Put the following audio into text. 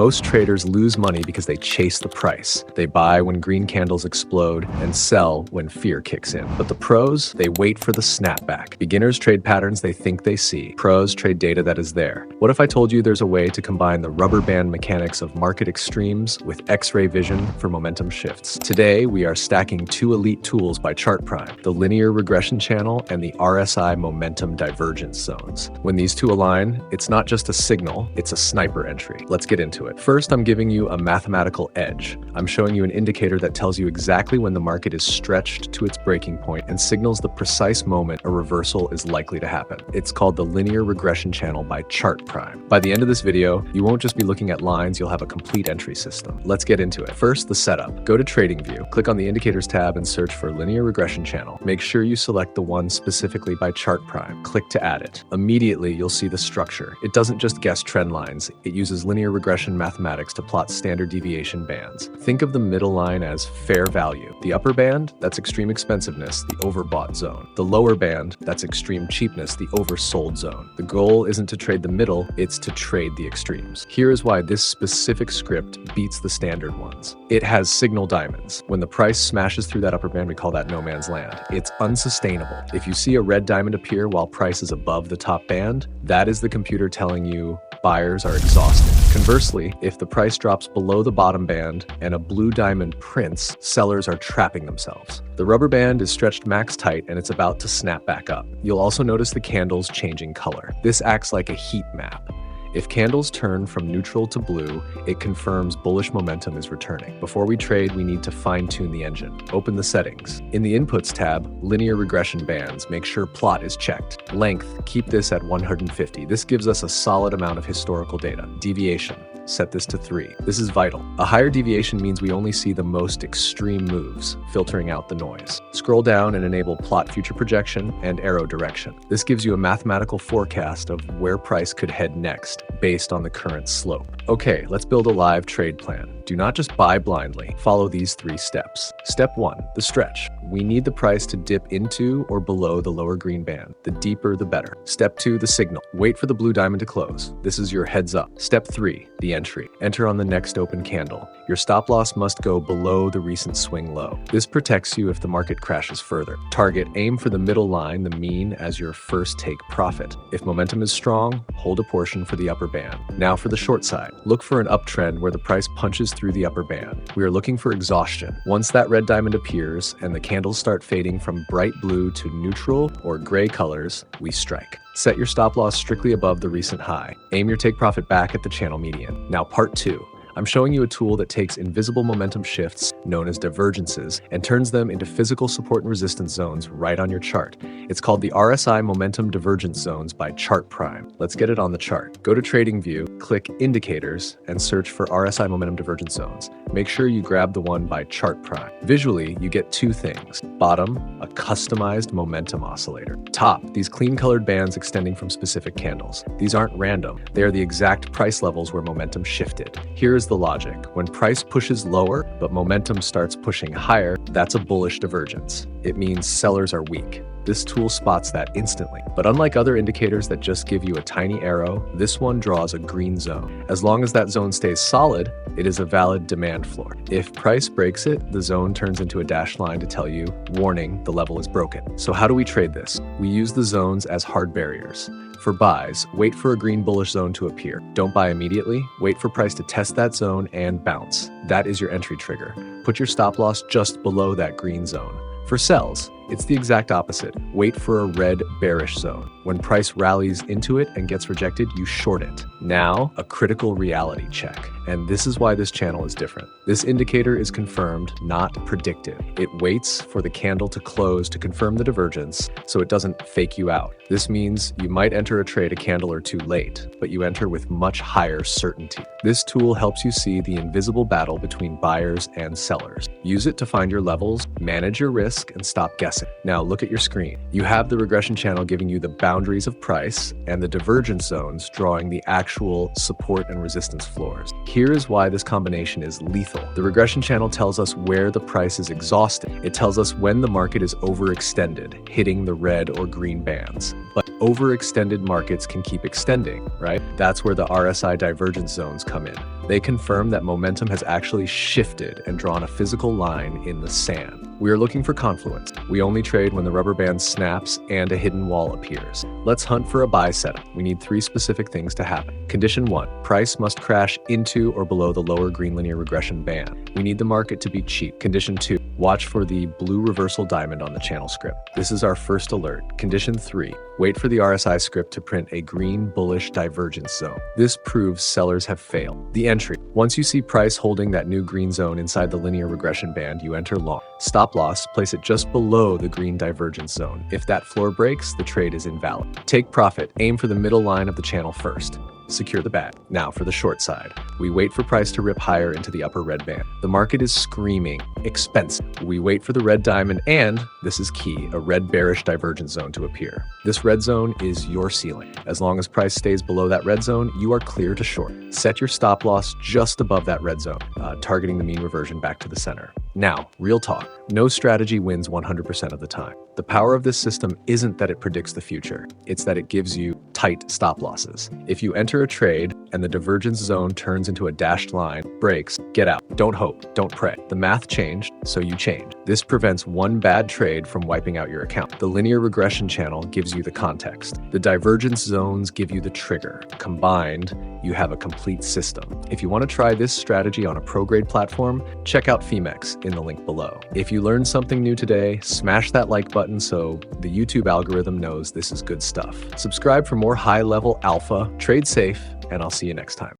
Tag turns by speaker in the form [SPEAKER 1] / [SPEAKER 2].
[SPEAKER 1] Most traders lose money because they chase the price. They buy when green candles explode and sell when fear kicks in. But the pros, they wait for the snapback. Beginners trade patterns they think they see. Pros trade data that is there. What if I told you there's a way to combine the rubber band mechanics of market extremes with X-ray vision for momentum shifts? Today, we are stacking two elite tools by ChartPrime, the Linear Regression Channel and the RSI Momentum Divergence Zones. When these two align, it's not just a signal, it's a sniper entry. Let's get into it. First, I'm giving you a mathematical edge. I'm showing you an indicator that tells you exactly when the market is stretched to its breaking point and signals the precise moment a reversal is likely to happen. It's called the Linear Regression Channel by ChartPrime. By the end of this video, you won't just be looking at lines, you'll have a complete entry system. Let's get into it. First, the setup. Go to TradingView, click on the Indicators tab and search for Linear Regression Channel. Make sure you select the one specifically by ChartPrime. Click to add it. Immediately, you'll see the structure. It doesn't just guess trend lines, it uses linear regression mathematics to plot standard deviation bands. Think of the middle line as fair value. The upper band, that's extreme expensiveness, the overbought zone. The lower band, that's extreme cheapness, the oversold zone. The goal isn't to trade the middle, it's to trade the extremes. Here is why this specific script beats the standard ones. It has signal diamonds. When the price smashes through that upper band, we call that no man's land. It's unsustainable. If you see a red diamond appear while price is above the top band, that is the computer telling you buyers are exhausted. Conversely, if the price drops below the bottom band and a blue diamond prints, sellers are trapping themselves. The rubber band is stretched max tight and it's about to snap back up. You'll also notice the candles changing color. This acts like a heat map. If candles turn from neutral to blue, it confirms bullish momentum is returning. Before we trade, we need to fine-tune the engine. Open the settings. In the Inputs tab, Linear Regression Bands, make sure plot is checked. Length, keep this at 150. This gives us a solid amount of historical data. Deviation, set this to 3. This is vital. A higher deviation means we only see the most extreme moves, filtering out the noise. Scroll down and enable plot future projection and arrow direction. This gives you a mathematical forecast of where price could head next, based on the current slope. Okay, let's build a live trade plan. Do not just buy blindly. Follow these 3 steps. Step 1, the stretch. We need the price to dip into or below the lower green band. The deeper, the better. Step 2, the signal. Wait for the blue diamond to close. This is your heads up. Step 3, the entry. Enter on the next open candle. Your stop loss must go below the recent swing low. This protects you if the market crashes further. Target, aim for the middle line, the mean, as your first take profit. If momentum is strong, hold a portion for the upper band. Now for the short side. Look for an uptrend where the price punches through the upper band. We are looking for exhaustion. Once that red diamond appears and the candles start fading from bright blue to neutral or gray colors, we strike. Set your stop loss strictly above the recent high. Aim your take profit back at the channel median. Now part 2. I'm showing you a tool that takes invisible momentum shifts, known as divergences, and turns them into physical support and resistance zones right on your chart. It's called the RSI Momentum Divergence Zones by ChartPrime. Let's get it on the chart. Go to TradingView, click Indicators, and search for RSI Momentum Divergence Zones. Make sure you grab the one by ChartPrime. Visually, you get 2 things. Bottom, a customized momentum oscillator. Top, these clean colored bands extending from specific candles. These aren't random. They are the exact price levels where momentum shifted. Here is the logic. When price pushes lower, but momentum starts pushing higher, that's a bullish divergence. It means sellers are weak. This tool spots that instantly. But unlike other indicators that just give you a tiny arrow, this one draws a green zone. As long as that zone stays solid, it is a valid demand floor. If price breaks it, the zone turns into a dashed line to tell you, warning, the level is broken. So how do we trade this? We use the zones as hard barriers. For buys, wait for a green bullish zone to appear. Don't buy immediately. Wait for price to test that zone and bounce. That is your entry trigger. Put your stop loss just below that green zone. For sells, it's the exact opposite. Wait for a red bearish zone. When price rallies into it and gets rejected, you short it. Now, a critical reality check. And this is why this channel is different. This indicator is confirmed, not predictive. It waits for the candle to close to confirm the divergence, so it doesn't fake you out. This means you might enter a trade a candle or 2 late, but you enter with much higher certainty. This tool helps you see the invisible battle between buyers and sellers. Use it to find your levels, manage your risk, and stop guessing. Now look at your screen. You have the regression channel giving you the boundaries of price and the divergence zones drawing the actual support and resistance floors. Here is why this combination is lethal. The regression channel tells us where the price is exhausted. It tells us when the market is overextended, hitting the red or green bands. But Overextended markets can keep extending, right? That's where the RSI divergence zones come in. They confirm that momentum has actually shifted and drawn a physical line in the sand. We are looking for confluence. We only trade when the rubber band snaps and a hidden wall appears. Let's hunt for a buy setup. We need 3 specific things to happen. Condition 1, price must crash into or below the lower green linear regression band. We need the market to be cheap. Condition 2, watch for the blue reversal diamond on the channel script. This is our first alert. Condition 3, wait for the RSI script to print a green bullish divergence zone. This proves sellers have failed. The entry, once you see price holding that new green zone inside the linear regression band, you enter long. Stop loss, place it just below the green divergence zone. If that floor breaks, the trade is invalid. Take profit, aim for the middle line of the channel first. Secure the bag. Now for the short side. We wait for price to rip higher into the upper red band. The market is screaming, expensive. We wait for the red diamond and, this is key, a red bearish divergence zone to appear. This red zone is your ceiling. As long as price stays below that red zone, you are clear to short. Set your stop loss just above that red zone, targeting the mean reversion back to the center. Now, real talk. No strategy wins 100% of the time. The power of this system isn't that it predicts the future, it's that it gives you tight stop losses. If you enter a trade and the divergence zone turns into a dashed line, breaks, get out. Don't hope, don't pray. The math changed, so you change. This prevents one bad trade from wiping out your account. The linear regression channel gives you the context. The divergence zones give you the trigger. Combined, you have a complete system. If you want to try this strategy on a pro-grade platform, check out Femex in the link below. If you learned something new today, smash that like button so the YouTube algorithm knows this is good stuff. Subscribe for more high-level alpha, trade safe, and I'll see you next time.